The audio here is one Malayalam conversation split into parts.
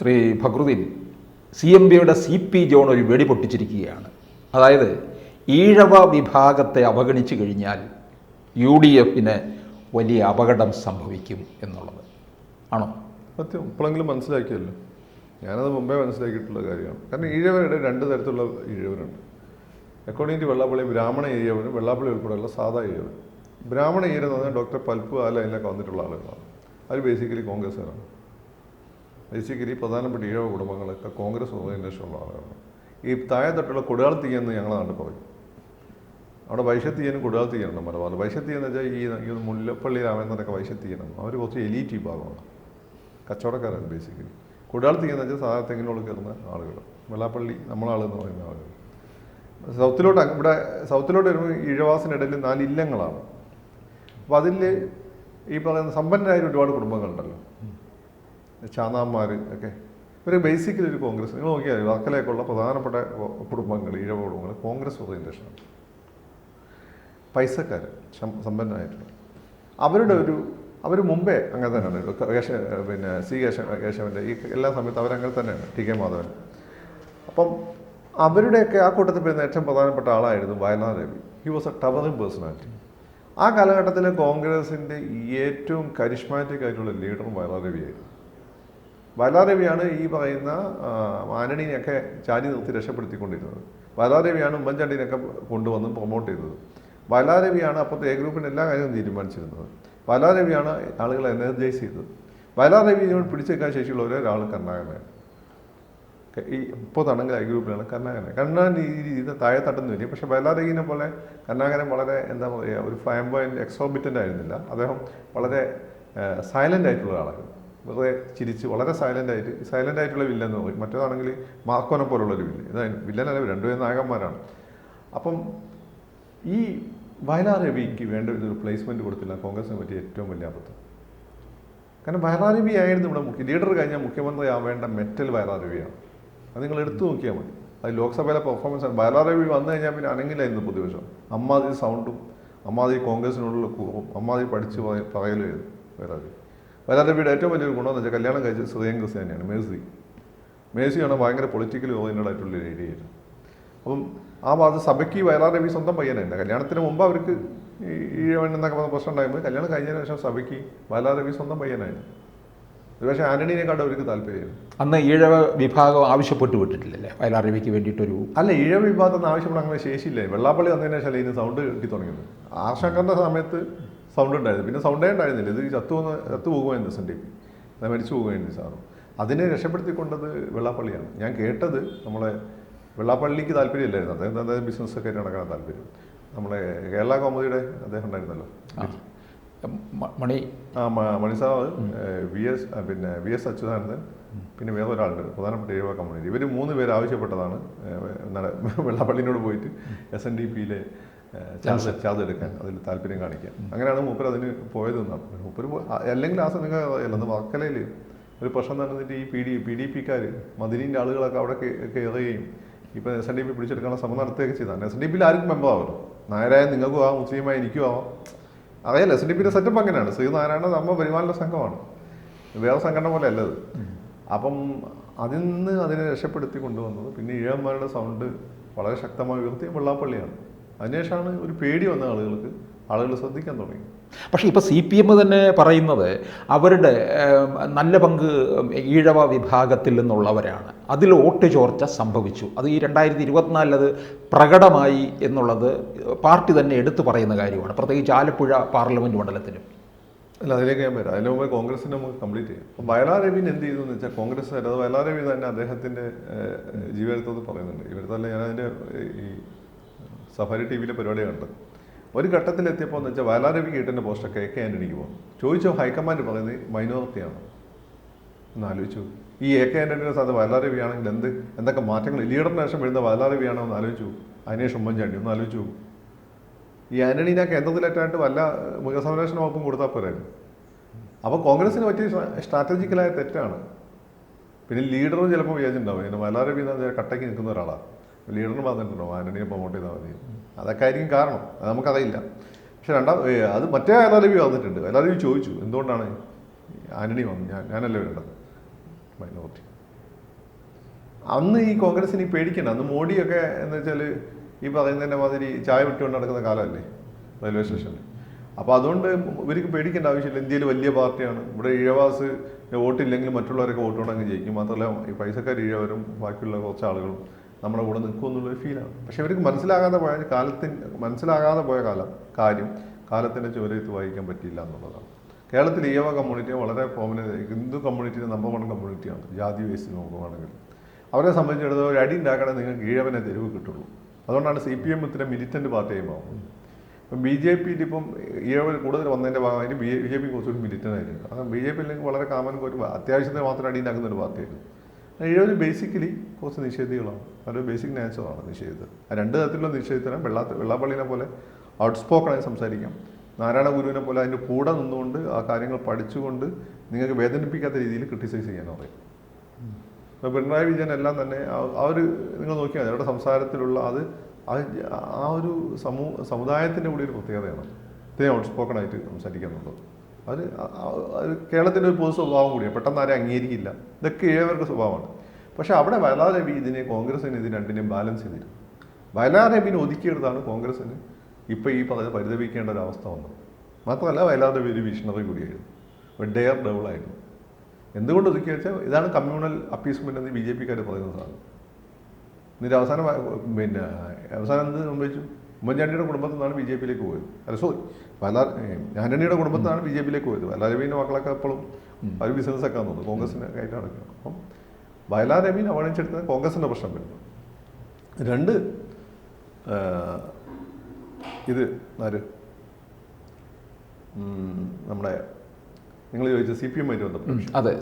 ശ്രീ ഫക്രുദ്ദീൻ, CMBയുടെ CP ജോൺ ഒരു വെടി പൊട്ടിച്ചിരിക്കുകയാണ്. അതായത് ഈഴവ വിഭാഗത്തെ അവഗണിച്ചു കഴിഞ്ഞാൽ UDFന് വലിയ അപകടം സംഭവിക്കും എന്നുള്ളത് ആണോ? സത്യം ഇപ്പോഴെങ്കിലും മനസ്സിലാക്കിയല്ലോ. ഞാനത് മുമ്പേ മനസ്സിലാക്കിയിട്ടുള്ള കാര്യമാണ്. കാരണം ഈഴവരുടെ രണ്ട് തരത്തിലുള്ള ഈഴവരുണ്ട്. അക്കോർഡിംഗ് ടു വെള്ളാപ്പള്ളി ബ്രാഹ്മണ ഈഴവനും വെള്ളാപ്പള്ളി ഉൾപ്പെടെയുള്ള സാധാ ഈഴവൻ. ബ്രാഹ്മണ ഈഴവൻ എന്ന് പറഞ്ഞാൽ ഡോക്ടർ പൽപ്പ് ആല അതിലൊക്കെ വന്നിട്ടുള്ള ആളുകളാണ്. അവർ ബേസിക്കലി കോൺഗ്രസ്സുകാരാണ്. ബേസിക്കലി പ്രധാനപ്പെട്ട ഈഴവ കുടുംബങ്ങളൊക്കെ കോൺഗ്രസ് ഓറിയന്റേഷനുള്ള ആളുകളാണ്. ഈ താഴെ തട്ടുള്ള കൊടുകാൾ തീയെന്ന് ഞങ്ങളെ നാട്ടിൽ പറയും. അവിടെ വൈശത്തീയനും കൊടുകാൾ തീയനുണ്ട് മലബാറിൽ. വൈശത്തീയെന്ന് വെച്ചാൽ ഈ മുല്ലപ്പള്ളി രാമേന്ദ്രനൊക്കെ വൈശത്തീയനാണ്. അവർ കുറച്ച് എലീറ്റ് വിഭാഗമാണ്, കച്ചവടക്കാരാണ് ബേസിക്കലി. കൊടുകാൾ തീയെന്ന് വെച്ചാൽ സാധാരണ തെങ്ങിനോട് കയറുന്ന ആളുകൾ, വെള്ളാപ്പള്ളി നമ്മളാളെന്ന് പറയുന്ന ആളുകൾ. സൗത്തിലോട്ട് വരുമ്പോൾ ഈഴവാസിനിടയിൽ 4 ഇല്ലങ്ങളാണ്. അപ്പോൾ അതിൽ ഈ പറയുന്ന സമ്പന്നരായ ഒരുപാട് കുടുംബങ്ങളുണ്ടല്ലോ, ചാന്നാന്മാർ ഒക്കെ. ഇവർ ബേസിക്കലി ഒരു കോൺഗ്രസ്, നിങ്ങൾ നോക്കിയാൽ വർക്കലയൊക്കെയുള്ള പ്രധാനപ്പെട്ട കുടുംബങ്ങൾ, ഈഴവ കുടുംബങ്ങൾ കോൺഗ്രസ് ഓറിയന്റേഷനാണ്. പൈസക്കാർ സമ്പന്നരായിട്ടുള്ള അവർ മുമ്പേ അങ്ങനെ തന്നെയാണ്. സി കേശവൻ്റെ ഈ എല്ലാ സമയത്തും അവരങ്ങനെ തന്നെയാണ്. TK മാധവൻ. അപ്പം അവരുടെയൊക്കെ ആ കൂട്ടത്തിൽ വരുന്ന ഏറ്റവും പ്രധാനപ്പെട്ട ആളായിരുന്നു Vayalar Ravi. He was A towering personality. ആ കാലഘട്ടത്തിൽ കോൺഗ്രസിൻ്റെ ഏറ്റവും കരിഷ്മാറ്റിക് ആയിട്ടുള്ള ലീഡറും വയലാർ രവിയായിരുന്നു. വയലാർ രവിയാണ് ഈ പറയുന്ന ആന്റണിനെയൊക്കെ ചാരി നിർത്തി രക്ഷപ്പെടുത്തിക്കൊണ്ടിരുന്നത്. വയലാർ രവിയാണ് ഉമ്മൻചാണ്ടിനെയൊക്കെ കൊണ്ടുവന്ന് പ്രൊമോട്ട് ചെയ്തത്. വയലാർ രവിയാണ് അപ്പോഴത്തെ ഗ്രൂപ്പിൻ്റെ എല്ലാ കാര്യവും തീരുമാനിച്ചിരുന്നത്. വയലാർ രവിയാണ് ആളുകളെ എനർജൈസ് ചെയ്തത്. വയലാർ രവിയോട് പിടിച്ചേക്കാൻ ശേഷിയുള്ള ഒരാൾ കരുണാകരനാണ്. ഈ ഇപ്പോൾ തണെങ്കിൽ ഗ്രൂപ്പിലാണ് കരുണാകരൻ ഈ രീതിയിൽ താഴെ തട്ടുന്ന വരിക. പക്ഷേ വയലാർ രവിനെ പോലെ കരുണാകരൻ വളരെ എന്താ പറയുക, ഒരു ഫ്ലാംബോയൻ്റ് എക്സോർബിറ്റൻ്റ് ആയിരുന്നില്ല. അദ്ദേഹം വളരെ സൈലൻ്റ് ആയിട്ടുള്ള ആളായിരുന്നു. വെറുതെ ചിരിച്ച് വളരെ സൈലൻ്റ് ആയിട്ടുള്ള വില്ലെന്ന് പറയും. മറ്റേതാണെങ്കിൽ മാർക്കോനെ പോലുള്ളൊരു വില്ല്. ഇതായിരുന്നു വില്ലനല്ല, രണ്ടുപേരും നായകന്മാരാണ്. അപ്പം ഈ വയലാർ രവിക്ക് വേണ്ട ഒരു പ്ലേസ്മെൻറ്റ് കൊടുത്തില്ല കോൺഗ്രസിനെ പറ്റിയ ഏറ്റവും വലിയ അബദ്ധം. കാരണം വയലാർ രവി ആയിരുന്നു ഇവിടെ ലീഡർ കഴിഞ്ഞാൽ മുഖ്യമന്ത്രി ആവേണ്ട മെറ്റൽ വയലാർ രവിയാണ്. അത് നിങ്ങൾ എടുത്തു നോക്കിയാൽ മതി. അത് ലോക്സഭയിലെ പെർഫോമൻസ് ആണ്. വയലാർ രവി വന്നു കഴിഞ്ഞാൽ പിന്നെ അനങ്ങിലായിരുന്നു പ്രതിപക്ഷം. അമ്മാതിരി സൗണ്ടും അമ്മാതിരി കോൺഗ്രസിനോടുള്ള കൂറും അമ്മാതിരി പഠിച്ച് പറയലായിരുന്നു വയലാർ രവിയുടെ ഏറ്റവും വലിയൊരു ഗുണമെന്ന് വെച്ചാൽ കല്യാണം കഴിച്ചത് ശ്രീയൻ ക്രിസ്ത്യാനിയാണ്. മേഴ്സിയാണ് ഭയങ്കര പൊളിറ്റിക്കലി ഓറിയന്റഡ് ആയിട്ടുള്ള ഒരു ഏരിയയായിരുന്നു. അപ്പം ആ ഭാഗത്ത് സഭയ്ക്ക് വയലാർ രവി സ്വന്തം പയ്യനായിരുന്നു. കല്യാണത്തിന് മുമ്പ് അവർക്ക് ഈഴവൻ എന്നൊക്കെ പറഞ്ഞ പ്രശ്നം ഉണ്ടാകുമ്പോൾ കല്യാണം കഴിഞ്ഞതിന് ശേഷം സഭയ്ക്ക് വയലാർ രവി സ്വന്തം പയ്യനായിരുന്നു. ഒരുപക്ഷെ ആന്റണിനെക്കാട്ടും അവർക്ക് താല്പര്യമായിരുന്നു. അന്ന് ഈഴവ വിഭാഗം ആവശ്യപ്പെട്ടു വിട്ടിട്ടില്ലല്ലേ വയലാർ രവിക്ക് വേണ്ടിയിട്ടൊരു? അല്ല, ഈഴവ വിഭാഗത്തിൽ ആവശ്യപ്പെടാൻ അങ്ങനെ ശേഷിയില്ലേ. വെള്ളാപ്പള്ളി വന്നതിന് ശേഷം ഇതിന് സൗണ്ട് കിട്ടി തുടങ്ങിയത്. ആർ ശങ്കറിൻ്റെ സമയത്ത് സൗണ്ട് ഉണ്ടായിരുന്നു, പിന്നെ സൗണ്ടേ ഉണ്ടായിരുന്നില്ല. ഇത് ചത്തു പോകുമായിരുന്നു. SNDP മരിച്ചു പോകുമായിരുന്നു സാറും. അതിനെ രക്ഷപ്പെടുത്തിക്കൊണ്ടത് വെള്ളാപ്പള്ളിയാണ്. ഞാൻ കേട്ടത് നമ്മളെ വെള്ളാപ്പള്ളിക്ക് താല്പര്യമില്ലായിരുന്നു. അദ്ദേഹം ബിസിനസ്സൊക്കെ ആയിട്ട് നടക്കാൻ താല്പര്യം. നമ്മളെ കേരള കൗമുദിയുടെ അദ്ദേഹം ഉണ്ടായിരുന്നല്ലോ, മണി സാറ്, വി എസ് അച്യുതാനന്ദൻ, പിന്നെ വേറെ ഒരാളുണ്ട് പ്രധാനപ്പെട്ട ഈഴവ കമ്മ്യൂണിറ്റി. ഇവർ 3 പേര് ആവശ്യപ്പെട്ടതാണ് വെള്ളാപ്പള്ളിനോട് പോയിട്ട് SNDPയിലെ ചാർജ് എടുക്കാൻ, അതിൽ താല്പര്യം കാണിക്കാൻ. അങ്ങനെയാണ് മൂപ്പർ അതിന് പോയതെന്നാണ്. മൂപ്പർ അല്ലെങ്കിൽ ആ സമയം അല്ലെന്ന് വർക്കലയിൽ ഒരു പ്രശ്നം നടന്നിട്ട് ഈ PDPക്കാർ മദിനീൻ്റെ ആളുകളൊക്കെ അവിടെ കയറുകയും ഇപ്പം SNDP പിടിച്ചെടുക്കാനുള്ള ശ്രമം നടത്തുകയൊക്കെ ചെയ്താണ്. SNDPയിൽ ആർക്കും മെമ്പർ ആവുമല്ലോ. നായരായ നിങ്ങൾക്കും ആവാം, മുസ്ലിമായ എനിക്കും ആവാം. അറിയാലോ SNDPയുടെ സെറ്റപ്പ് അങ്ങനെയാണ്. ശ്രീനാരായണ നമ്മ പരിപാലന സംഘമാണ്, വേറെ സംഘടന പോലെ അല്ലത്. അപ്പം അതിനെ രക്ഷപ്പെടുത്തി കൊണ്ടുവന്നത് പിന്നെ ഈഴവന്മാരുടെ സൗണ്ട് വളരെ ശക്തമായി ഉയർത്തിയ വെള്ളാപ്പള്ളിയാണ്. അതിനുശേഷമാണ് ഒരു പേടി വന്ന ആളുകൾ ശ്രദ്ധിക്കാൻ തുടങ്ങി. പക്ഷേ ഇപ്പോൾ CPM തന്നെ പറയുന്നത് അവരുടെ നല്ല പങ്ക് ഈഴവ വിഭാഗത്തിൽ നിന്നുള്ളവരാണ്, അതിൽ വോട്ട് ചോർച്ച സംഭവിച്ചു. അത് ഈ 2024 അത് പ്രകടമായി എന്നുള്ളത് പാർട്ടി തന്നെ എടുത്തു പറയുന്ന കാര്യമാണ്, പ്രത്യേകിച്ച് ആലപ്പുഴ പാർലമെൻറ്റ് മണ്ഡലത്തിലും. അല്ല, അതിലേക്ക് ഞാൻ വരാം. അതിന് മുമ്പേ കോൺഗ്രസിൻ്റെ നമുക്ക് കംപ്ലീറ്റ് ചെയ്യാം. അപ്പം വയലാർ രവിന് എന്ത് ചെയ്തു എന്ന് വെച്ചാൽ കോൺഗ്രസ് അത് വയലാർ രവി തന്നെ അദ്ദേഹത്തിൻ്റെ ജീവചരിത്രത്തിൽ പറയുന്നുണ്ട്. ഇവരത്തല്ല, ഞാനതിൻ്റെ ഈ സഫാരി TVയിലെ പരിപാടി കണ്ടത്. ഒരു ഘട്ടത്തിലെത്തിയപ്പോൾ എന്ന് വെച്ചാൽ വയലാർ രവി കേട്ടതിൻ്റെ പോസ്റ്റർ KK ആൻ്റണിക്ക് പോകും. ചോദിച്ചോ ഹൈക്കമാൻഡ് പറയുന്നത് മൈനോറിറ്റിയാണ് എന്ന് ആലോചിച്ചു. ഈ AK ആൻ്റണിയുടെ സ്ഥാനത്ത് വയലാർ രവി ആണെങ്കിൽ എന്തൊക്കെ മാറ്റങ്ങൾ ലീഡറിന് ശേഷം വരുന്ന വയലാർ രവി ആണോ എന്ന് ആലോചിച്ചു. അതിനുശേഷം ഉമ്മൻചാണ്ടി ഒന്ന് ആലോചിച്ചു. ഈ ആന്റണീനെ കേന്ദ്രത്തിലേറ്റായിട്ട് വല്ല മൃഗസംരക്ഷണ വകുപ്പും കൊടുത്താൽ പോരായിരുന്നു. അപ്പോൾ കോൺഗ്രസിന് പറ്റിയ സ്ട്രാറ്റജിക്കലായ തെറ്റാണ്. പിന്നെ ലീഡറും ചിലപ്പോൾ വിചാരിച്ചിട്ടുണ്ടാവും ഇങ്ങനെ വയലാർ രവി കട്ടയ്ക്ക് നിൽക്കുന്ന ഒരാളാണ്. ലീഡറിന് പറഞ്ഞിട്ടുണ്ടോ ആന്റണിയെ പ്രൊമോട്ട് ചെയ്താൽ മതി, അതൊക്കെ ആയിരിക്കും കാരണം, അത് നമുക്കറിയില്ല. പക്ഷെ അത് മറ്റേ വയലാർ രവി വന്നിട്ടുണ്ട്. വയലാർ രവി ചോദിച്ചു എന്തുകൊണ്ടാണ് ആന്റണി വന്നു, ഞാനല്ലേ വേണ്ടത് മൈനോറിറ്റി. അന്ന് ഈ കോൺഗ്രസിന് ഈ പേടിക്കണ്ട. അന്ന് മോഡിയൊക്കെ എന്ന് വെച്ചാൽ ഈ പറയുന്നതിൻ്റെ മാതിരി ചായ വിട്ടുകൊണ്ട് നടക്കുന്ന കാലമല്ലേ റെയിൽവേ സ്റ്റേഷനിൽ. അപ്പോൾ അതുകൊണ്ട് ഇവർക്ക് പേടിക്കേണ്ട ആവശ്യമില്ല. ഇന്ത്യയിൽ വലിയ പാർട്ടിയാണ്. ഇവിടെ ഈഴവാസ് വോട്ടില്ലെങ്കിൽ മറ്റുള്ളവരൊക്കെ വോട്ടുകൊണ്ടങ്ങ് ജയിക്കും. മാത്രമല്ല ഈ പൈസക്കാർ ഈഴവരും ബാക്കിയുള്ള കുറച്ച് ആളുകളും നമ്മുടെ കൂടെ നിൽക്കുമെന്നുള്ളൊരു ഫീലാണ്. പക്ഷെ ഇവർക്ക് മനസ്സിലാകാതെ പോയ കാലത്തിൻ്റെ ചുവരെഴുത്ത് വായിക്കാൻ പറ്റിയില്ല എന്നുള്ളതാണ്. കേരളത്തിൽ ഈഴവ കമ്മ്യൂണിറ്റി വളരെ പ്രോമിനൻ്റ്, ഹിന്ദു കമ്മ്യൂണിറ്റിയുടെ നമ്പർ 1 കമ്മ്യൂണിറ്റിയാണ് ജാതി ബേസിൽ നോക്കുകയാണെങ്കിൽ. അവരെ സംബന്ധിച്ചിടത്തോളം ഒരു അടി ഉണ്ടാക്കണേ നിങ്ങൾക്ക് ഈഴവനെ തെരുവ് കിട്ടുള്ളൂ. അതുകൊണ്ടാണ് CPM ഇത്ര മിലിറ്റൻ്റ് പാർട്ടിയായി മാറുന്നത്. ഇപ്പം BJPയിൽ ഇപ്പം ഈഴവർ കൂടുതൽ വന്നതിൻ്റെ ഭാഗമായിട്ട് BJP കുറച്ചൊരു മിലിറ്റൻ്റ് ആയിരുന്നു. കാരണം BJP അല്ലെങ്കിൽ വളരെ ഒരു അത്യാവശ്യത്തിന് മാത്രം അടി ഉണ്ടാക്കുന്ന ഒരു പാർട്ടിയായിരുന്നു. ഈഴവർ ബേസിക്കലി കുറച്ച് നിഷേധികളാണ്. അവരുടെ ബേസിക് നേച്ചറാണ് നിഷേധം. ആ 2 തരത്തിലുള്ള നിഷേധത്തിനും വെള്ളാപ്പള്ളിനെ പോലെ ഔട്ട്സ്പോക്കണായി സംസാരിക്കാം, നാരായണ ഗുരുവിനെ പോലെ അതിൻ്റെ കൂടെ നിന്നുകൊണ്ട് ആ കാര്യങ്ങൾ പഠിച്ചുകൊണ്ട് നിങ്ങൾക്ക് വേദനിപ്പിക്കാത്ത രീതിയിൽ ക്രിട്ടിസൈസ് ചെയ്യാൻ പറയും. ഇപ്പോൾ പിണറായി വിജയൻ എല്ലാം തന്നെ നിങ്ങൾ നോക്കിയാൽ അവരുടെ സംസാരത്തിലുള്ള ആ ഒരു സമുദായത്തിൻ്റെ കൂടി ഒരു പ്രത്യേകതയാണ് ഇത്രയും ഔട്ട്സ്പോക്കണായിട്ട് സംസാരിക്കാന്നുള്ളത്. അത് കേരളത്തിൻ്റെ ഒരു പൊതു സ്വഭാവം കൂടിയാണ്. പെട്ടെന്ന് ആരെയും അംഗീകരിക്കില്ല. ഇതൊക്കെ ഈഴവരുടെ സ്വഭാവമാണ്. പക്ഷേ അവിടെ വയലാർ രവി കോൺഗ്രസിന് രണ്ടിനെയും ബാലൻസ് ചെയ്തിരുന്നു. വയലാർ രവിനെ ഒതുക്കിയെടുത്താണ് കോൺഗ്രസിന് ഇപ്പോൾ ഈ പരിതപിക്കേണ്ട ഒരു അവസ്ഥ വന്നത്. മാത്രമല്ല വയലാർ രവി ഒരു വിഷണറി കൂടിയായിരുന്നു, ഒരു ഡെയർ ഡെവളായിരുന്നു. എന്തുകൊണ്ട് ഒതുക്കി വെച്ചാൽ ഇതാണ് കമ്മ്യൂണൽ അപ്പീസ്മെൻ്റ് എന്ന് BJPക്കാർ പറയുന്ന സാധനം. എന്നിട്ട് അവസാനം എന്ത് സംഭവിച്ചു? ഉമ്മൻചാണ്ടിയുടെ കുടുംബത്തിൽ നിന്നാണ് BJPയിലേക്ക് പോയത്. ആന്റണിയുടെ കുടുംബത്തിൽ നിന്നാണ് BJPയിലേക്ക് പോയത്. വയലാർ രവീൻ്റെ മക്കളൊക്കെ എപ്പോഴും അവർ ബിസിനസ്സൊക്കെ തോന്നുന്നു കോൺഗ്രസിന് ആയിട്ട് നടക്കുന്നത്. അപ്പം വയലാർ രവീനെ അവഗണിച്ചെടുത്തത് കോൺഗ്രസിൻ്റെ പ്രശ്നം വരുന്നു. 2 ഇത് നമ്മുടെ നിങ്ങൾ ചോദിച്ച CPM ആയിട്ട് ബന്ധപ്പെട്ടു. അതെ,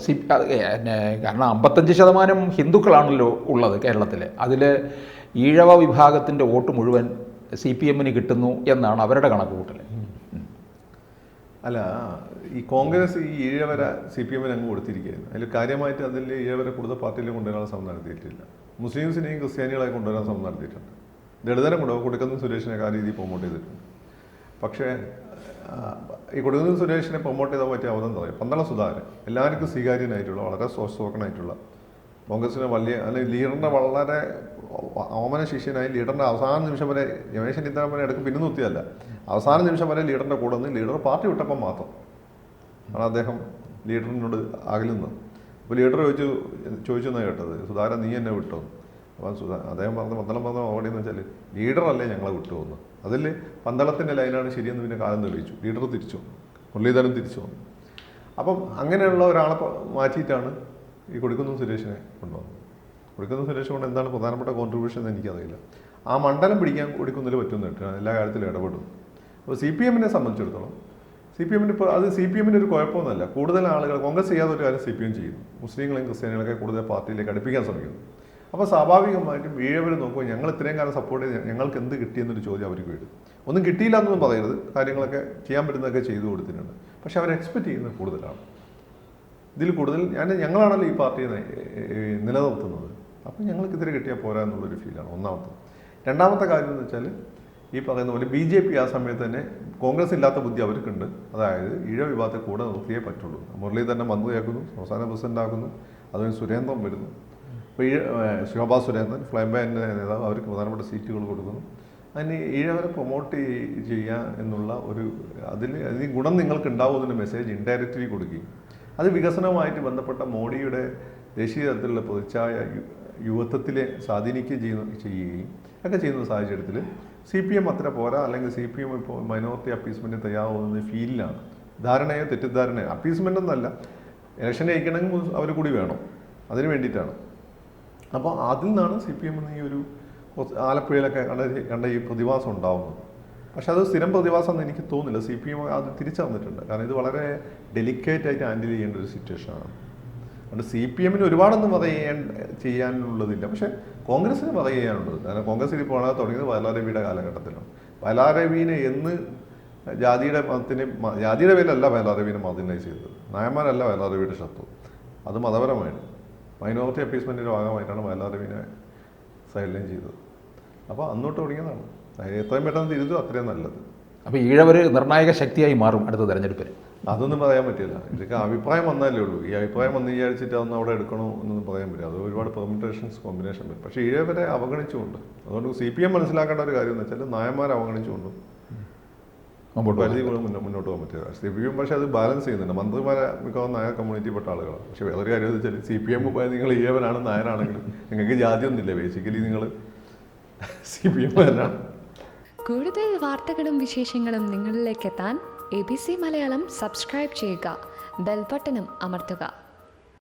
കാരണം 55% ഹിന്ദുക്കളാണല്ലോ ഉള്ളത് കേരളത്തിൽ. അതിൽ ഈഴവ വിഭാഗത്തിൻ്റെ വോട്ട് മുഴുവൻ CPMന് കിട്ടുന്നു എന്നാണ് അവരുടെ കണക്കുകൂട്ടൽ. അല്ല, ഈ കോൺഗ്രസ് ഈ ഈഴവരെ CPMന് അങ്ങ് കൊടുത്തിരിക്കുകയായിരുന്നു. അതിൽ കാര്യമായിട്ട് അതിൽ ഈഴവരെ കൂടുതൽ പാർട്ടിയിൽ കൊണ്ടുവരാൻ ശ്രമം നടത്തിയിട്ടില്ല. മുസ്ലിംസിനെയും ക്രിസ്ത്യാനികളെ കൊണ്ടുവരാൻ ശ്രമം നടത്തിയിട്ടുണ്ട്. ദളിതരെ കൊടുക്കുന്ന സുരേഷിനെ ആ രീതിയിൽ പ്രൊമോട്ട് ചെയ്തിട്ടുണ്ട്. പക്ഷേ ഈ കൊടുക്കുന്ന സുരേഷിനെ പ്രൊമോട്ട് ചെയ്താൽ പറ്റിയ അവധം പറയും പന്തളം സുധാകരൻ എല്ലാവർക്കും സ്വീകാര്യനായിട്ടുള്ള വളരെ സ്പോക്കണായിട്ടുള്ള കോൺഗ്രസിന് വലിയ അല്ലെങ്കിൽ ലീഡറിൻ്റെ വളരെ ഓമന ശിഷ്യനായി ലീഡറിൻ്റെ അവസാന നിമിഷം വരെ രമേശ് ചെന്നിത്തല വരെ ഇടയ്ക്ക് പിന്നെ നിർത്തിയല്ല, അവസാന നിമിഷം വരെ ലീഡറിൻ്റെ കൂടെ നിന്ന് ലീഡർ പാർട്ടി വിട്ടപ്പം മാത്രം ആണ് അദ്ദേഹം ലീഡറിനോട് അകലുന്നത്. അപ്പോൾ ലീഡർ ചോദിച്ചെന്നാണ് കേട്ടത്, സുധാകരൻ നീ എന്നെ വിട്ടോ? അപ്പം അദ്ദേഹം പന്തളം പറഞ്ഞ ഓടിയെന്ന് വെച്ചാൽ ലീഡറല്ലേ ഞങ്ങളെ വിട്ടു വന്നു. അതിൽ പന്തളത്തിൻ്റെ ലൈനാണ് ശരിയെന്ന് പിന്നെ കാലം തെളിയിച്ചു. ലീഡർ തിരിച്ചു വന്നു, മുരളീധരൻ തിരിച്ചു വന്നു. അപ്പം അങ്ങനെയുള്ള ഒരാളെ മാറ്റിയിട്ടാണ് ഈ കൊടിക്കുന്നിൽ സുരേഷിനെ കൊണ്ടുവന്നത്. കൊടിക്കുന്നിൽ സുരേഷ് കൊണ്ട് എന്താണ് പ്രധാനപ്പെട്ട കോൺട്രിബ്യൂഷൻ എന്ന് എനിക്കറിയില്ല. ആ മണ്ഡലം പിടിക്കാൻ കൊടിക്കുന്നിൽ പറ്റുന്നിട്ട് എല്ലാ കാര്യത്തിലും ഇടപെടും. അപ്പോൾ CPMനെ സംബന്ധിച്ചിടത്തോളം CPMന് ഒരു കുഴപ്പമൊന്നുമല്ല. കൂടുതൽ ആളുകൾ കോൺഗ്രസ് ചെയ്യാത്ത ഒരു കാര്യം CPM ചെയ്യുന്നു. മുസ്ലിങ്ങളെയും ക്രിസ്ത്യാനികളൊക്കെ കൂടുതൽ പാർട്ടിയിലേക്ക് അടുപ്പിക്കാൻ ശ്രമിക്കുന്നു. അപ്പോൾ സ്വാഭാവികമായിട്ടും ഈഴവർ നോക്കുമ്പോൾ ഞങ്ങൾ ഇത്രയും കാലം സപ്പോർട്ട് ചെയ്ത് ഞങ്ങൾക്ക് എന്ത് കിട്ടിയെന്നൊരു ചോദ്യം അവർക്ക് വരും. ഒന്നും കിട്ടിയില്ല എന്നൊന്നും പറയരുത്, കാര്യങ്ങളൊക്കെ ചെയ്യാൻ പറ്റുന്നതൊക്കെ ചെയ്തു കൊടുത്തിട്ടുണ്ട്. പക്ഷെ അവർ എക്സ്പെക്റ്റ് ചെയ്യുന്നത് കൂടുതലാണ്. ഇതിൽ കൂടുതൽ ഞങ്ങളാണല്ലോ ഈ പാർട്ടിയെ നിലനിർത്തുന്നത്. അപ്പം ഞങ്ങൾക്ക് ഇത്തിരി കിട്ടിയാൽ പോരാ എന്നുള്ളൊരു ഫീലാണ് ഒന്നാമത്തെ. രണ്ടാമത്തെ കാര്യം എന്ന് വെച്ചാൽ ഈ പറയുന്ന പോലെ BJP ആ സമയത്ത് തന്നെ കോൺഗ്രസ് ഇല്ലാത്ത ബുദ്ധി അവർക്കുണ്ട്. അതായത് ഈഴ വിഭാഗത്തെ കൂടെ നിർത്തിയേ പറ്റുള്ളൂ. മുരളീധരനെ മന്ത്രിയാക്കുന്നു, സംസ്ഥാന പ്രസിഡന്റ് ആക്കുന്നു, അതുപോലെ സുരേന്ദ്രൻ വരുന്നു. അപ്പോൾ ശോഭാ സുരേന്ദ്രൻ ഫ്ലൈംബാൻ്റെ നേതാവ്, അവർക്ക് പ്രധാനപ്പെട്ട സീറ്റുകൾ കൊടുക്കുന്നു. അതിന് ഈഴവരെ പ്രൊമോട്ട് ചെയ്യുക എന്നുള്ള അതിന് ഗുണം നിങ്ങൾക്ക് ഉണ്ടാവുന്നതിന് മെസ്സേജ് ഇൻഡയറക്റ്റ്ലി കൊടുക്കുകയും അത് വികസനവുമായിട്ട് ബന്ധപ്പെട്ട മോഡിയുടെ ദേശീയ തലത്തിലുള്ള പ്രതിച്ഛായ യുവത്വത്തിലെ സ്വാധീനിക്കുകയും ചെയ്യുകയും ഒക്കെ ചെയ്യുന്ന സാഹചര്യത്തിൽ CPM അത്ര പോരാ, അല്ലെങ്കിൽ CPM ഇപ്പോൾ മൈനോറിറ്റി അപ്പീസ്മെൻറ്റ് തയ്യാറാവുന്ന ഫീലിലാണ്. തെറ്റിദ്ധാരണയോ അപ്പീസ്മെൻ്റ് ഒന്നല്ല, ഇലക്ഷൻ ജയിക്കണമെങ്കിൽ അവർ കൂടി വേണം, അതിന് വേണ്ടിയിട്ടാണ്. അപ്പോൾ അതിൽ നിന്നാണ് CPM ഈ ഒരു ആലപ്പുഴയിലൊക്കെ കണ്ട ഈ പ്രതിഭാസം ഉണ്ടാവുന്നത്. പക്ഷെ അത് സ്ഥിരം പ്രതിഭാസമെന്ന് എനിക്ക് തോന്നുന്നില്ല. CPM അത് തിരിച്ചറിഞ്ഞിട്ടുണ്ട്. കാരണം ഇത് വളരെ ഡെലിക്കേറ്റായിട്ട് ഹാൻഡിൽ ചെയ്യേണ്ട ഒരു സിറ്റുവേഷനാണ്. അതുകൊണ്ട് CPMന് ഒരുപാടൊന്നും ചെയ്യാനുള്ളതില്ല. പക്ഷേ കോൺഗ്രസ്സിന് ചെയ്യാനുള്ളത്, കാരണം കോൺഗ്രസ്സിൽ ഇപ്പോൾ തുടങ്ങിയത് വയലാർ രവിയുടെ കാലഘട്ടത്തിലാണ്. വയലാർ രവിനെ എന്ന് ജാതിയുടെ പേരിലല്ല വയലാർ രവിനെ മാർജിനലൈസ് ചെയ്തത്. നായന്മാരല്ല വയലാർ രവിയുടെ ശത്രു, അത് മതപരമായിട്ട് മൈനോറിറ്റി അപ്പീസ്മെൻറ്റിൻ്റെ ഭാഗമായിട്ടാണ് വയലാർ രവിനെ സൈഡ് ലൈൻ ചെയ്തത്. അപ്പോൾ അന്നോട്ട് തുടങ്ങിയതാണ്. എത്രയും പെട്ടെന്ന് തിരുത്തും അത്രയും നല്ലത്. അപ്പോൾ ഈഴവർ നിർണായക ശക്തിയായി മാറും അടുത്ത തെരഞ്ഞെടുപ്പിൽ. അതൊന്നും പറയാൻ പറ്റില്ല. ഇതൊക്കെ അഭിപ്രായം വന്നാലേ ഉള്ളൂ. ഈ അഭിപ്രായം വന്ന് വിചാരിച്ചിട്ട് അതൊന്നും അവിടെ എടുക്കണോ എന്നൊന്നും പറയാൻ പറ്റില്ല. അത് ഒരുപാട് പെർമിറ്റേഷൻസ് കോമ്പിനേഷൻ വരും. പക്ഷേ ഈഴവരെ അവഗണിച്ചുകൊണ്ട്, അതുകൊണ്ട് CPM മനസ്സിലാക്കേണ്ട ഒരു കാര്യം എന്ന് വെച്ചാൽ നായന്മാരെ അവഗണിച്ചുകൊണ്ടും പരിധികളും മുന്നോട്ട് പോകാൻ പറ്റില്ല. CPM പക്ഷേ അത് ബാലൻസ് ചെയ്യുന്നുണ്ട്. മന്ത്രിമാരെ മിക്കവാറും നായർ കമ്മ്യൂണിറ്റിപ്പെട്ട ആളുകളാണ്. പക്ഷേ വേറൊരു കാര്യം എന്ന് വെച്ചാൽ CPM നിങ്ങൾ ഈഴവനാണ് നായരാണെങ്കിലും നിങ്ങൾക്ക് ജാതിയൊന്നുമില്ല. ബേസിക്കലി നിങ്ങൾ CPM തന്നെയാണ്. കൂടുതൽ വാർത്തകളും വിശേഷങ്ങളും നിങ്ങളിലേക്ക് എത്താൻ ABC മലയാളം സബ്സ്ക്രൈബ് ചെയ്യുക, ബെൽ ബട്ടണും അമർത്തുക.